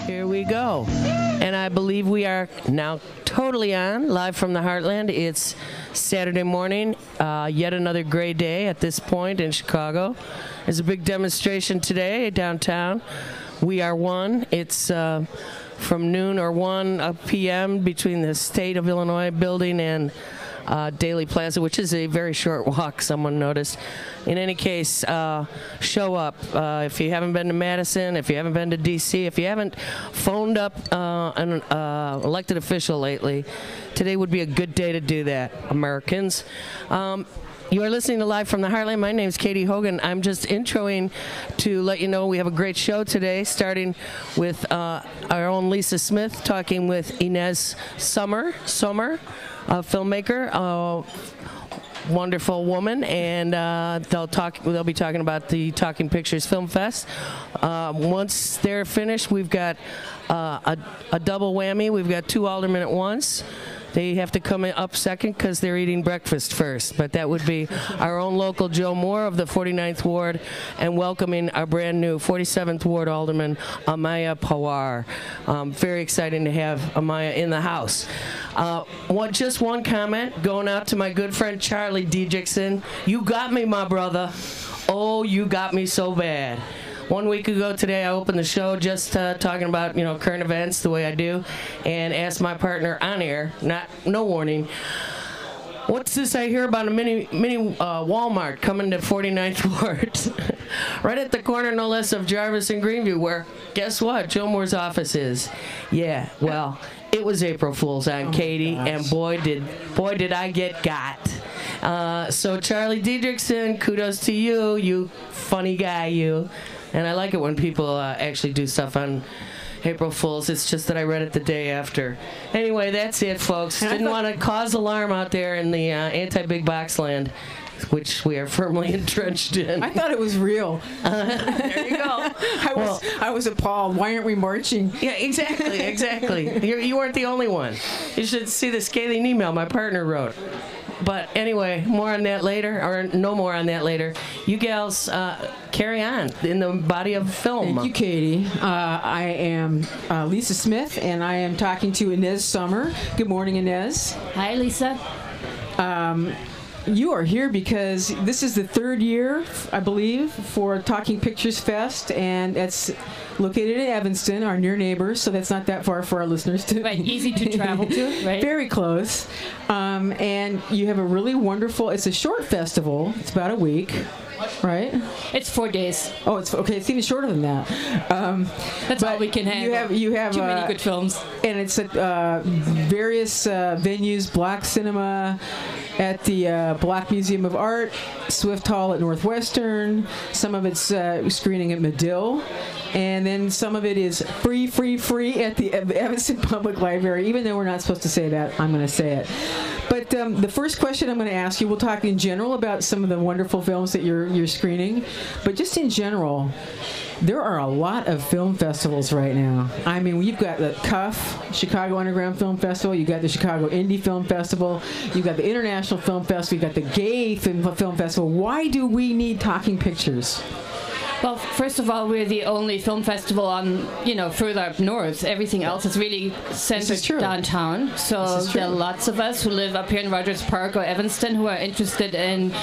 Here we go. And I believe we are now totally on, live from the Heartland. It's Saturday morning, yet another gray day at this point in Chicago. There's a big demonstration today downtown. We Are One. It's from noon or 1 p.m. between the State of Illinois building and Daily Plaza, which is a very short walk, someone noticed. In any case, show up. If you haven't been to Madison, if you haven't been to D.C., if you haven't phoned up an elected official lately, today would be a good day to do that, Americans. You are listening to Live from the Heartland. My name is Katie Hogan. I'm just introing to let you know we have a great show today, starting with our own Lisa Smith talking with Ines Somer, a filmmaker, wonderful woman, and they'll be talking about the Talking Pictures Film Fest. Once they're finished, we've got a double whammy. We've got two aldermen at once. They have to come up second because they're eating breakfast first. But that would be our own local Joe Moore of the 49th Ward, and welcoming our brand new 47th Ward Alderman, Amaya Pawar. Very exciting to have Amaya in the house. Just one comment going out to my good friend Charlie Diedrichsen. You got me, my brother. Oh, you got me so bad. 1 week ago today, I opened the show just talking about current events the way I do, and asked my partner on air, no warning, what's this I hear about a mini Walmart coming to 49th Ward, right at the corner, no less, of Jarvis and Greenview, where guess what, Joe Moore's office is. Yeah, well, it was April Fool's on Katie, and boy did I get got. So Charlie Diedrichsen, kudos to you, you funny guy, you. And I like it when people actually do stuff on April Fools. It's just that I read it the day after. Anyway, that's it, folks. Didn't want to cause alarm out there in the anti-big box land, which we are firmly entrenched in. I thought it was real. There you go. I was appalled. Why aren't we marching? Yeah, exactly. You weren't the only one. You should see the scathing email my partner wrote. But anyway, more on that later, or no more on that later. You gals carry on in the body of film. Thank you, Katie. I am Lisa Smith, and I am talking to Ines Somer. Good morning, Ines. Hi, Lisa. You are here because this is the third year, I believe, for Talking Pictures Fest, and it's located in Evanston, our near neighbors, so that's not that far for our listeners. Right, easy to travel to, right? Very close. And you have a really wonderful, it's a short festival. It's about a week, right? It's 4 days. Oh, it's okay. It's even shorter than that. That's all we can handle. You have too many good films. And it's at various venues, Black Cinema at the Black Museum of Art, Swift Hall at Northwestern. Some of it's screening at Medill. And then some of it is free at the Evanston Public Library. Even though we're not supposed to say that, I'm going to say it. But the first question I'm going to ask you, we'll talk in general about some of the wonderful films that you're screening. But just in general, there are a lot of film festivals right now. I mean, you've got the CUF, Chicago Underground Film Festival. You've got the Chicago Indie Film Festival. You've got the International Film Festival. You've got the Gay Film Festival. Why do we need Talking Pictures? Well, first of all, we're the only film festival on, further up north. Everything else is really centered downtown. So there are lots of us who live up here in Rogers Park or Evanston who are interested in,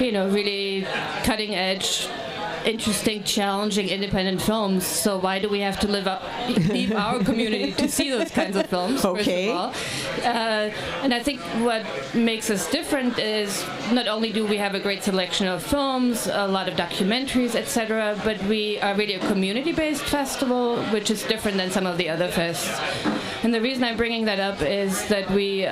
really cutting edge, interesting, challenging, independent films. So why do we have to leave our community to see those kinds of films? Okay. First of all, and I think what makes us different is not only do we have a great selection of films, a lot of documentaries, etc., but we are really a community-based festival, which is different than some of the other fests. And the reason I'm bringing that up is that we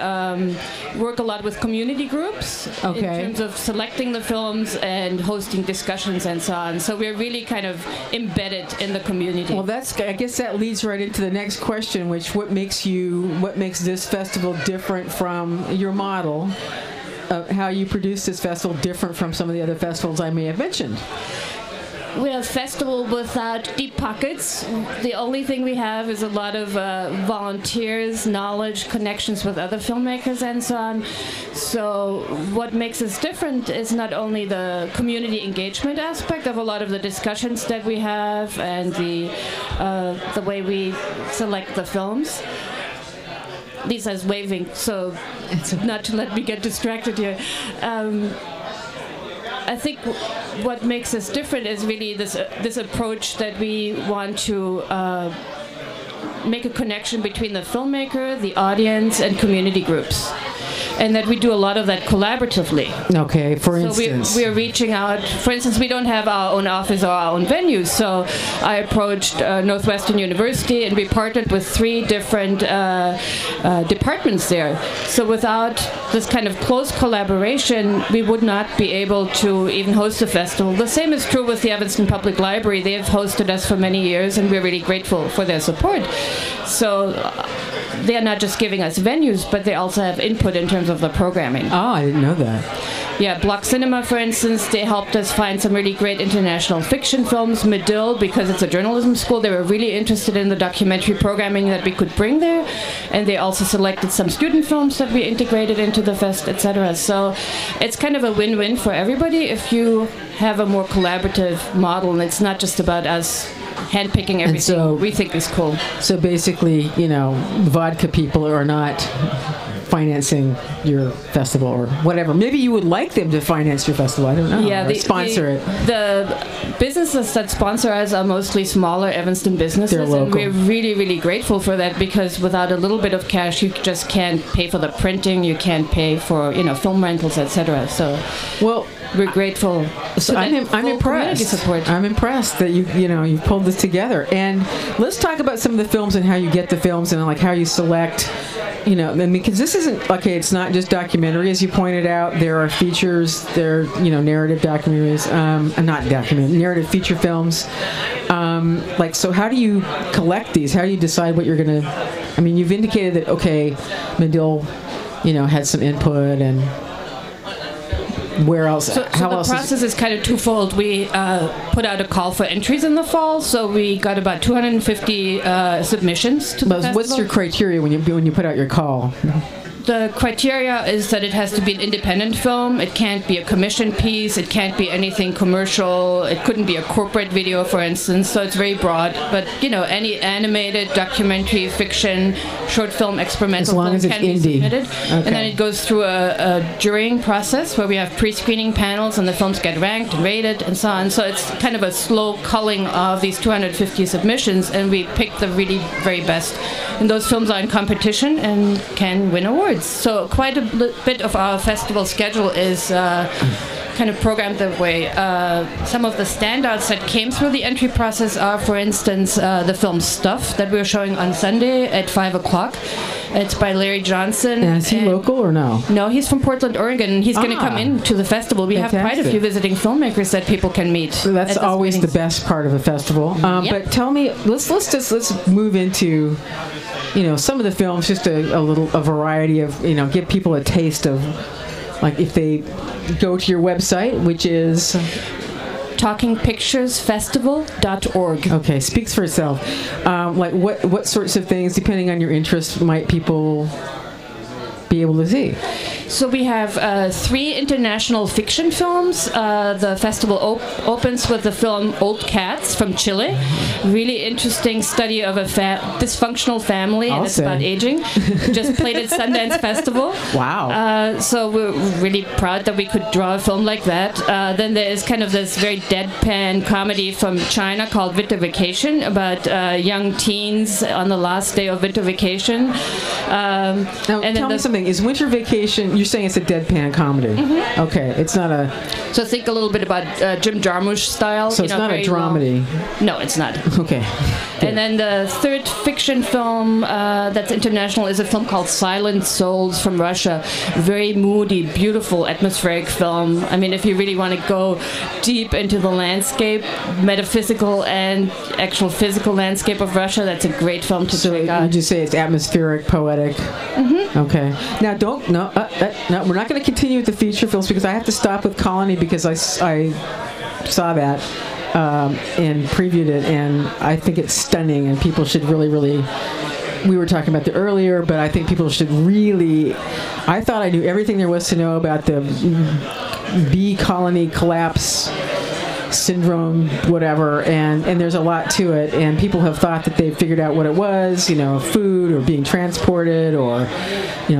work a lot with community groups in terms of selecting the films and hosting discussions and so on. So we're really kind of embedded in the community. Well, I guess that leads right into the next question, which what makes this festival different from your model? How you produce this festival different from some of the other festivals I may have mentioned? We're a festival without deep pockets. The only thing we have is a lot of volunteers, knowledge, connections with other filmmakers, and so on. So what makes us different is not only the community engagement aspect of a lot of the discussions that we have and the way we select the films. Lisa's waving, so not to let me get distracted here. I think what makes us different is really this approach that we want to make a connection between the filmmaker, the audience, and community groups. And that we do a lot of that collaboratively. Okay, for instance. So we're reaching out. For instance, we don't have our own office or our own venues. So I approached Northwestern University, and we partnered with 3 different departments there. So without this kind of close collaboration, we would not be able to even host a festival. The same is true with the Evanston Public Library. They have hosted us for many years, and we're really grateful for their support. So they are not just giving us venues, but they also have input in terms of the programming. Oh, I didn't know that. Yeah, Block Cinema, for instance, they helped us find some really great international fiction films. Medill, because it's a journalism school, they were really interested in the documentary programming that we could bring there. And they also selected some student films that we integrated into the fest, etc. So it's kind of a win-win for everybody if you have a more collaborative model, and it's not just about us handpicking everything we think is cool. So basically, vodka people are not financing your festival or whatever. Maybe you would like them to finance your festival. I don't know. Yeah, sponsor it. The businesses that sponsor us are mostly smaller Evanston businesses. They're local. And we're really, really grateful for that, because without a little bit of cash, you just can't pay for the printing, you can't pay for, film rentals, etc. So we're grateful. So I'm impressed. Support. I'm impressed that you pulled this together. And let's talk about some of the films and how you get the films and like how you select. Because this isn't it's not just documentary, as you pointed out. There are features, there are narrative documentaries, narrative feature films. So how do you collect these? How do you decide what you're gonna? I mean, you've indicated that Medill, had some input, and where else? So the process is kind of twofold. We put out a call for entries in the fall, so we got about 250 submissions to the festival. What's your criteria when you put out your call? The criteria is that it has to be an independent film. It can't be a commission piece. It can't be anything commercial. It couldn't be a corporate video, for instance. So it's very broad. But, any animated, documentary, fiction, short film, experimental film can be indie. submitted. Okay. And then it goes through a jurying process where we have pre-screening panels and the films get ranked and rated and so on. So it's kind of a slow culling of these 250 submissions, and we pick the really very best. And those films are in competition and can win awards. So quite a bit of our festival schedule is kind of programmed that way. Some of the standouts that came through the entry process are, for instance, the film Stuff that we're showing on Sunday at 5 o'clock. It's by Larry Johnson. And is he local or no? No, he's from Portland, Oregon. He's going to come into the festival. We have quite a few visiting filmmakers that people can meet. So that's always the best part of a festival. But tell me, let's move into some of the films, just a variety of, give people a taste of, like, if they go to your website, which is talkingpicturesfestival.org. Okay, speaks for itself. What sorts of things, depending on your interest, might people be able to see? So we have 3 international fiction films. The festival opens with the film Old Cats from Chile. Really interesting study of a dysfunctional family, and it's about aging. Just played at Sundance Festival. Wow. So we're really proud that we could draw a film like that. Then there is kind of this very deadpan comedy from China called Winter Vacation, about young teens on the last day of winter vacation. Now, tell me something. Is Winter Vacation... You're saying it's a deadpan comedy. Mm-hmm. Okay, it's not a... So think a little bit about Jim Jarmusch style. So it's not a dramedy. No, it's not. Okay. Good. And then the third fiction film that's international is a film called Silent Souls from Russia. Very moody, beautiful, atmospheric film. I mean, if you really want to go deep into the landscape, metaphysical and actual physical landscape of Russia, that's a great film to check out. Would you say it's atmospheric, poetic? Mm-hmm. Okay. Now, no, we're not going to continue with the feature films because I have to stop with Colony because I saw that. and previewed it, and I think it's stunning, and people should really, really. We were talking about it earlier, but I think people should really. I thought I knew everything there was to know about the bee colony collapse syndrome, whatever, and there's a lot to it, and people have thought that they've figured out what it was, food or being transported or,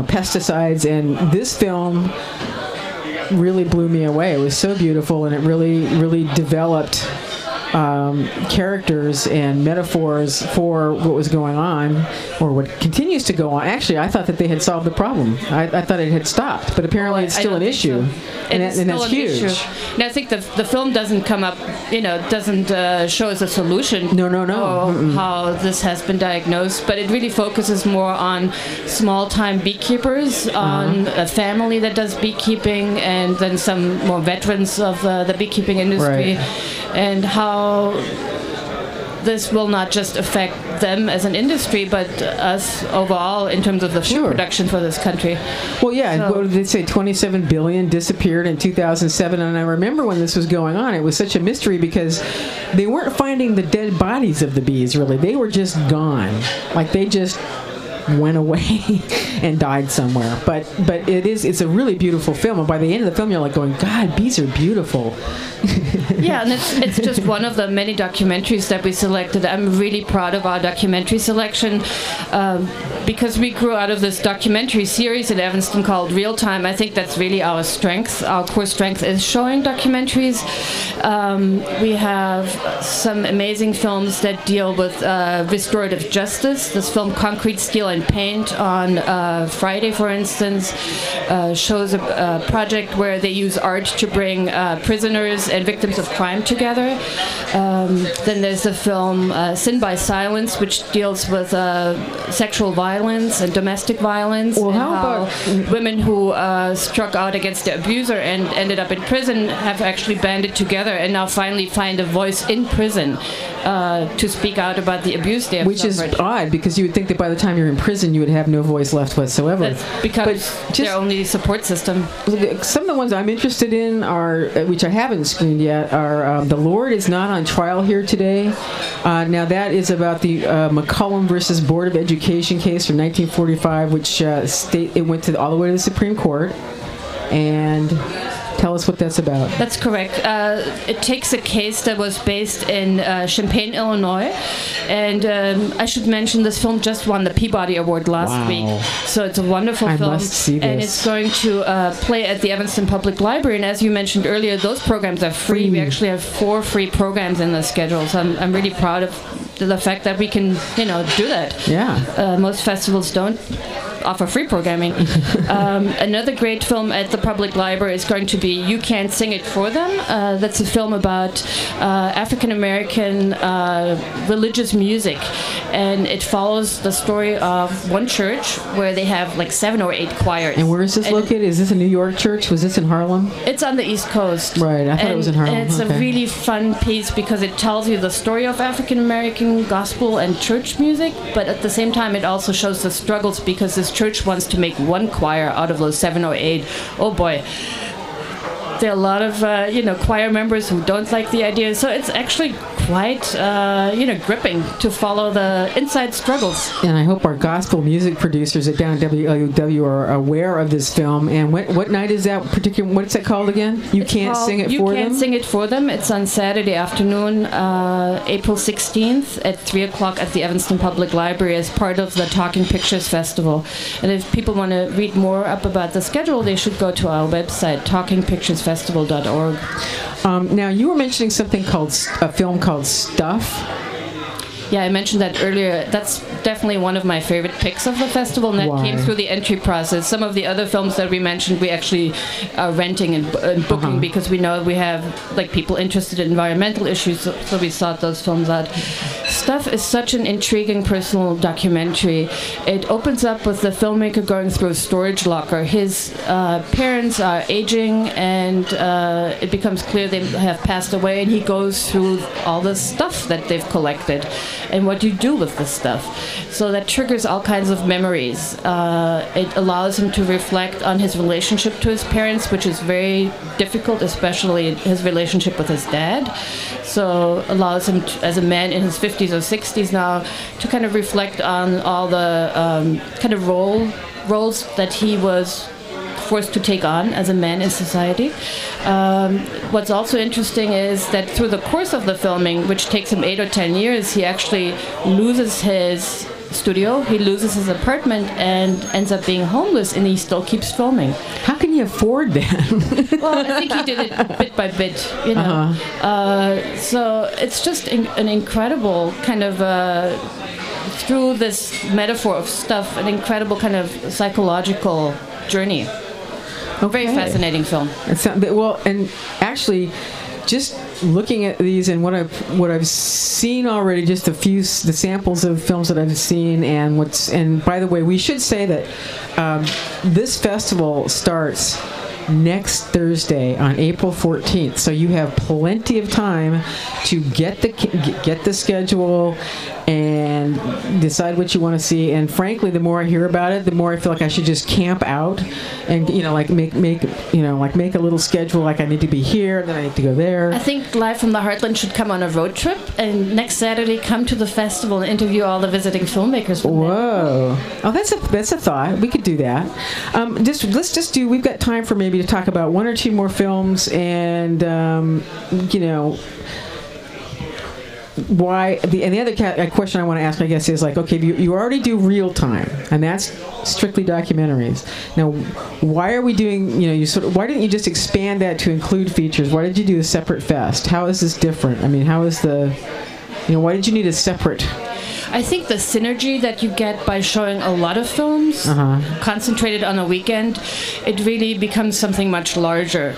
pesticides, and this film really blew me away. It was so beautiful, and it really, really developed characters and metaphors for what was going on, or what continues to go on. Actually, I thought that they had solved the problem. I thought it had stopped, but apparently it's still an issue, and that's huge. Issue. And I think the film doesn't come up, doesn't show us a solution. No. How this has been diagnosed, but it really focuses more on small-time beekeepers, on a family that does beekeeping, and then some more veterans of the beekeeping industry, and how this will not just affect them as an industry, but us overall in terms of the food production for this country. Well, yeah, what did they say? 27 billion disappeared in 2007, and I remember when this was going on, it was such a mystery because they weren't finding the dead bodies of the bees, really. They were just gone. Like, they just went away and died somewhere. But it's a really beautiful film, and by the end of the film, you're like going, God, bees are beautiful. Yeah, and it's just one of the many documentaries that we selected. I'm really proud of our documentary selection because we grew out of this documentary series in Evanston called Real Time. I think that's really our strength. Our core strength is showing documentaries. We have some amazing films that deal with restorative justice. This film, Concrete, Steel, and Paint, on Friday, for instance, shows a project where they use art to bring prisoners and victims of crime together. Then there's the film Sin by Silence, which deals with sexual violence and domestic violence. Well, and how about women who struck out against their abuser and ended up in prison have actually banded together and now finally find a voice in prison to speak out about the abuse they have suffered. Which is odd, because you would think that by the time you're in prison, you would have no voice left whatsoever. That's because their only support system. Some of the ones I'm interested in are, which I haven't screened yet, are The Lord is Not on Trial Here Today. Now that is about the McCollum versus Board of Education case from 1945, which it went all the way to the Supreme Court. And tell us what that's about. That's correct. It takes a case that was based in Champaign, Illinois, and I should mention this film just won the Peabody Award last week. So it's a wonderful film. I must see this. And it's going to play at the Evanston Public Library. And as you mentioned earlier, those programs are free. We actually have 4 free programs in the schedule. So I'm really proud of the fact that we can, do that. Yeah. Most festivals don't offer free programming. Another great film at the public library is going to be You Can't Sing It For Them. That's a film about African American religious music, and it follows the story of one church where they have like 7 or 8 choirs. And where is this located? Is this a New York church? Was this in Harlem? It's on the East Coast. Right, I thought it was in Harlem. And it's a really fun piece because it tells you the story of African American gospel and church music, but at the same time it also shows the struggles because this church wants to make one choir out of those 7 or 8. Oh boy. There are a lot of, choir members who don't like the idea. So it's actually quite, gripping to follow the inside struggles. And I hope our gospel music producers at Down WLUW are aware of this film. And what night is that particular? What's that called again? You Can't Sing It For Them? You Can't Sing It For Them. It's on Saturday afternoon, April 16th at 3 o'clock at the Evanston Public Library as part of the Talking Pictures Festival. And if people want to read more up about the schedule, they should go to our website, talkingpicturesfestival.org. Now, you were mentioning something called a film called Stuff. Yeah, I mentioned that earlier. That's definitely one of my favorite picks of the festival, and that came through the entry process. Some of the other films that we mentioned, we actually are renting and booking because we know we have people interested in environmental issues, so we sought those films out. Stuff is such an intriguing personal documentary. It opens up with the filmmaker going through a storage locker. His parents are aging, and it becomes clear they have passed away, and he goes through all the stuff that they've collected and what you do with this stuff. So that triggers all kinds of memories. It allows him to reflect on his relationship to his parents, which is very difficult, especially his relationship with his dad. also allows him, as a man in his 50s or 60s now, to kind of reflect on all the kind of roles that he was forced to take on as a man in society. What's also interesting is that through the course of the filming, which takes him 8 or 10 years, he actually loses his studio, he loses his apartment, and ends up being homeless, and he still keeps filming. How can you afford that? Well, I think he did it bit by bit, you know. So it's just an incredible kind of, through this metaphor of stuff, an incredible kind of psychological journey. Okay. Very fascinating film. Well, and actually, just looking at these and what I've seen already, just the samples of films that I've seen, and by the way, we should say that this festival starts next Thursday on April 14th, so you have plenty of time to get the schedule and decide what you want to see. And frankly, the more I hear about it, the more I feel like I should just camp out and make a little schedule, like I need to be here, then I need to go there. I think Live from the Heartland should come on a road trip, and next Saturday come to the festival and interview all the visiting filmmakers. Whoa! Oh, that's a thought. We could do that. Let's just do. We've got time for maybe to talk about one or two more films, and why the other question I want to ask, I guess, is like, okay, you already do real time, and that's strictly documentaries. Now, why are we doing, why didn't you just expand that to include features? Why did you do a separate fest? How is this different? I mean, how is why did you need a separate? I think the synergy that you get by showing a lot of films concentrated on a weekend, it really becomes something much larger,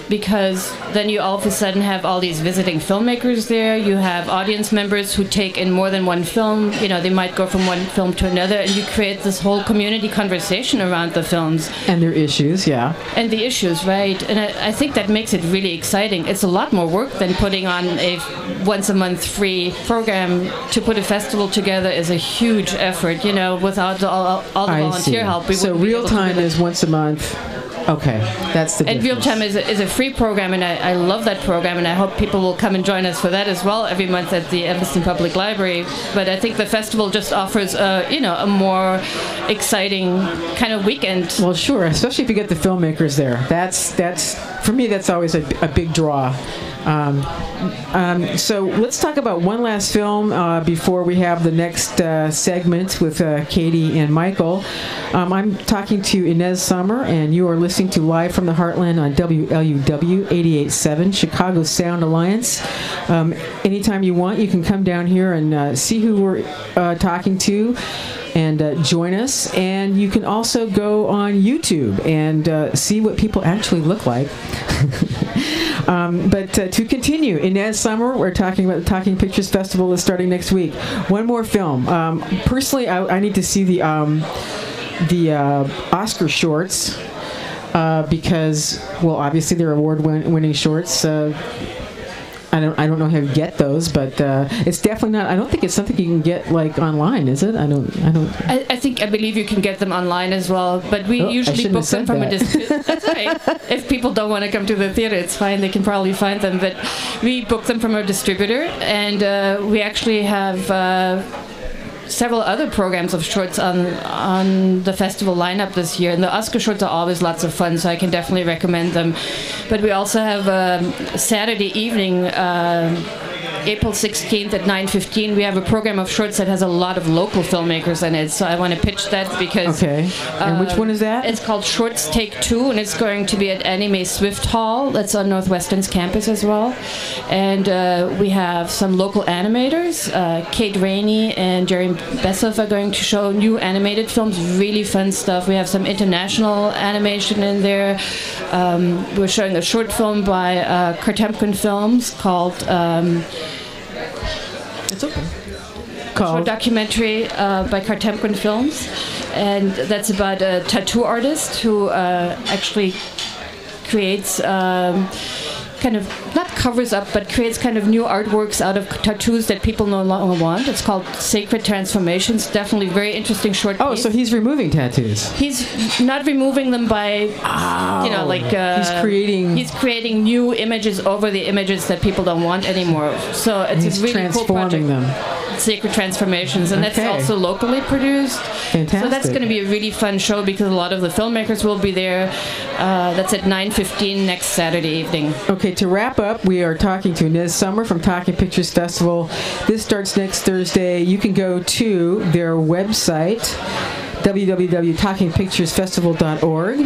because then you all of a sudden have all these visiting filmmakers there. You have audience members who take in more than one film. They might go from one film to another, and you create this whole community conversation around the films. And their issues, yeah. And the issues, right. And I think that makes it really exciting. It's a lot more work than putting on a once-a-month free program. To put a festival together is a huge effort, without all the volunteer help. So real time is once a month. Okay, that's the difference. And Real Time is a free program, and I love that program, and I hope people will come and join us for that as well every month at the Evanston Public Library. But I think the festival just offers a more exciting kind of weekend. Well, sure, especially if you get the filmmakers there. That's for me, that's always a big draw. So let's talk about one last film before we have the next segment with Katie and Michael. I'm talking to Ines Somer, and you are listening to Live from the Heartland on WLUW 88.7, Chicago Sound Alliance. Anytime you want, you can come down here and see who we're talking to and join us. And you can also go on YouTube and see what people actually look like. But to continue, Ines Somer, we're talking about the Talking Pictures Festival is starting next week. One more film. Personally, I need to see the Oscar shorts because, well, obviously they're award-winning shorts. I don't know how you get those, but it's definitely not. I don't think it's something you can get like online, is it? I believe you can get them online as well, but we usually book them from a distributor. That's right. If people don't want to come to the theater, it's fine. They can probably find them, but we book them from our distributor, and we actually have several other programs of shorts on the festival lineup this year, and the Oscar shorts are always lots of fun, so I can definitely recommend them. But we also have Saturday evening, April 16th at 9:15, we have a program of shorts that has a lot of local filmmakers in it, so I want to pitch that because... Okay, and which one is that? It's called Shorts Take Two, and it's going to be at Anime Swift Hall. That's on Northwestern's campus as well. And we have some local animators. Kate Rainey and Jerry Bessoff are going to show new animated films, really fun stuff. We have some international animation in there. We're showing a short film by Kartemkin Films called... It's okay. Short documentary by Kartemkin Films, and that's about a tattoo artist who actually creates kind of not covers up, but creates kind of new artworks out of tattoos that people no longer want. It's called Sacred Transformations. Definitely very interesting short piece. Oh, so he's removing tattoos. He's not removing them by, he's creating new images over the images that people don't want anymore. So it's he's a really cool project. transforming them. Sacred Transformations, and Okay. that's also locally produced. Fantastic. So that's going to be a really fun show because a lot of the filmmakers will be there. That's at 9:15 next Saturday evening. Okay, to wrap up, we are talking to Ines Somer from Talking Pictures Festival. This starts next Thursday. You can go to their website, www.talkingpicturesfestival.org,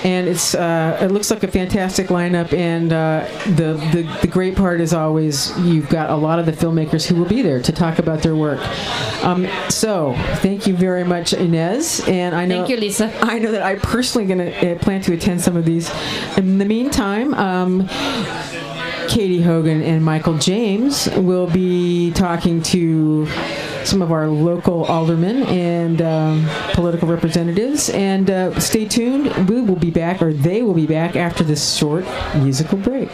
and it looks like a fantastic lineup. And the great part is always you've got a lot of the filmmakers who will be there to talk about their work. So thank you very much, Ines. And I know Thank you, Lisa. I know that I personally going to plan to attend some of these. In the meantime, Katie Hogan and Michael James will be talking to some of our local aldermen and political representatives. And stay tuned. We will be back, or they will be back after this short musical break.